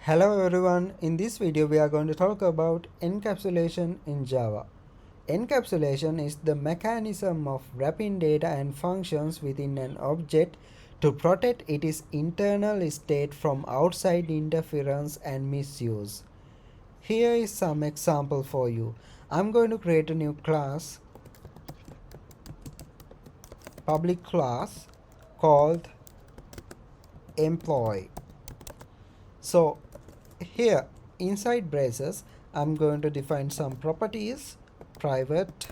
Hello everyone, in this video we are going to talk about encapsulation in Java. Encapsulation is the mechanism of wrapping data and functions within an object to protect its internal state from outside interference and misuse. Here is some example for you. I'm going to create a new class, public class called employee. So here inside braces I'm going to define some properties: private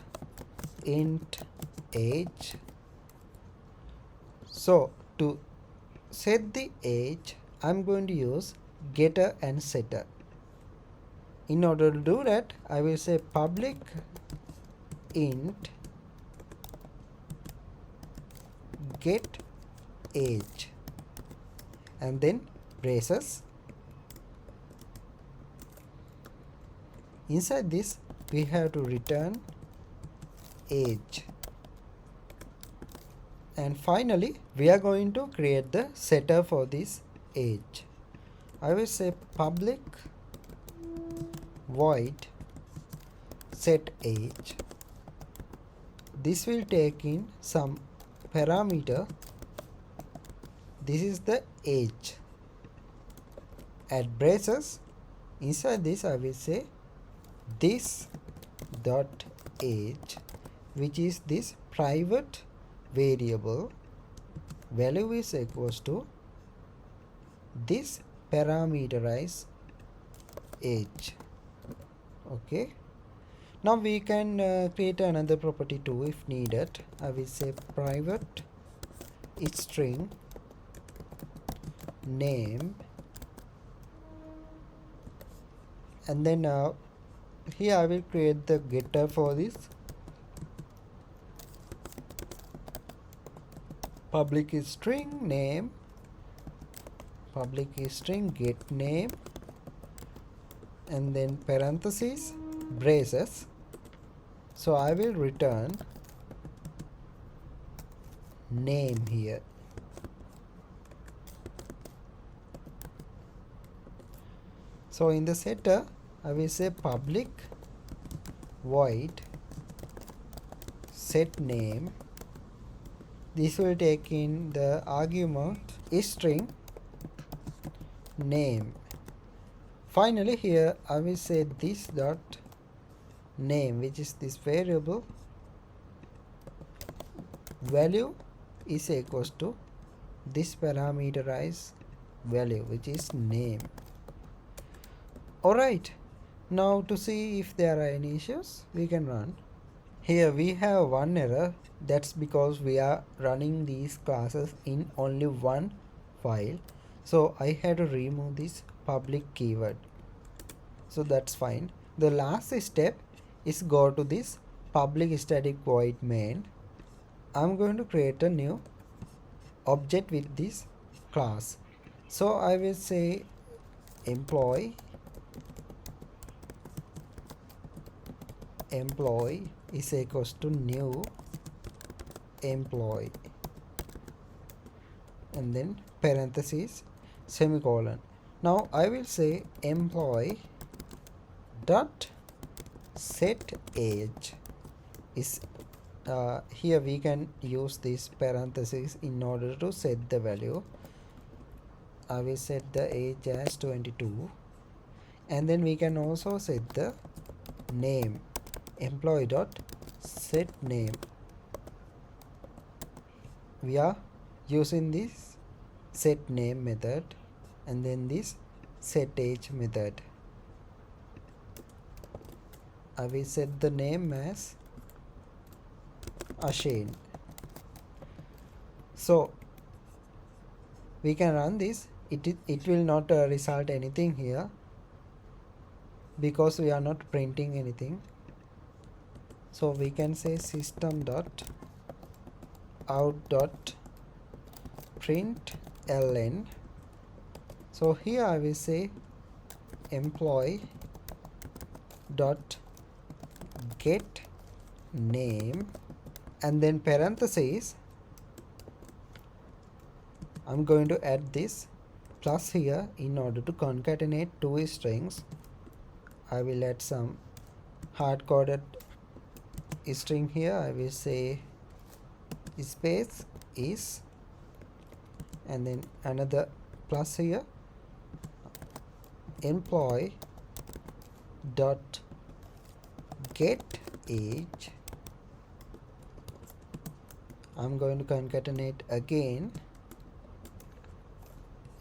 int age. So to set the age I'm going to use getter and setter. In order to do that I will say public int get age and then braces. Inside this we have to return age, and finally we are going to create the setter for this age. I will say public void set age. This will take in some parameter. This is the age. At braces inside this I will say this dot age, which is this private variable. Value is equals to this parameterized age. Okay, now we can create another property too if needed. I will say private string name, and then here I will create the getter for this. Public string name, public string get name, and then parentheses braces. So I will return name here. So in the setter I will say public void set name. This will take in the argument string name. Finally here I will say this dot name, which is this variable. Value is equals to this parameterized value, which is name. Alright, now to see if there are any issues we can run. Here we have one error. That's because we are running these classes in only one file, so I had to remove this public keyword. So that's fine. The last step is go to this public static void main. I'm going to create a new object with this class. So I will say employee is equals to new employee, and then parentheses semicolon. Now I will say employee dot set age is here we can use this parentheses in order to set the value. I will set the age as 22, and then we can also set the name employee dot set name. We are using this set name method and then this set age method. I will set the name as Ashane. So we can run this. It will not result anything here because we are not printing anything. So we can say system dot out dot print ln. So here I will say employee dot get name, and then parentheses I'm going to add this plus here in order to concatenate two strings. I will add some hard-coded string here. I will say space is, and then another plus here, employee dot get age. I'm going to concatenate again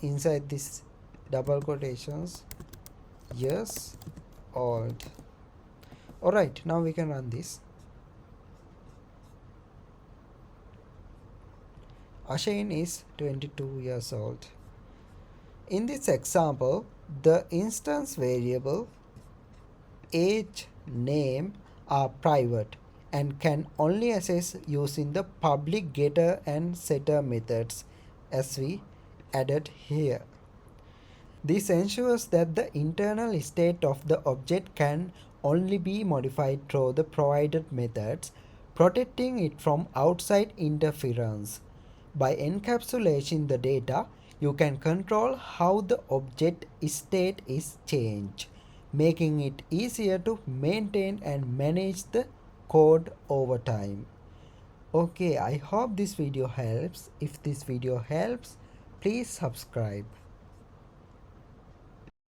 inside this double quotations, years old. Alright, now we can run this. Ashane is 22 years old. In this example, the instance variable, age, name are private and can only access using the public getter and setter methods as we added here. This ensures that the internal state of the object can only be modified through the provided methods, protecting it from outside interference. By encapsulating the data, you can control how the object state is changed, making it easier to maintain and manage the code over time. Okay, I hope this video helps. If this video helps, please subscribe.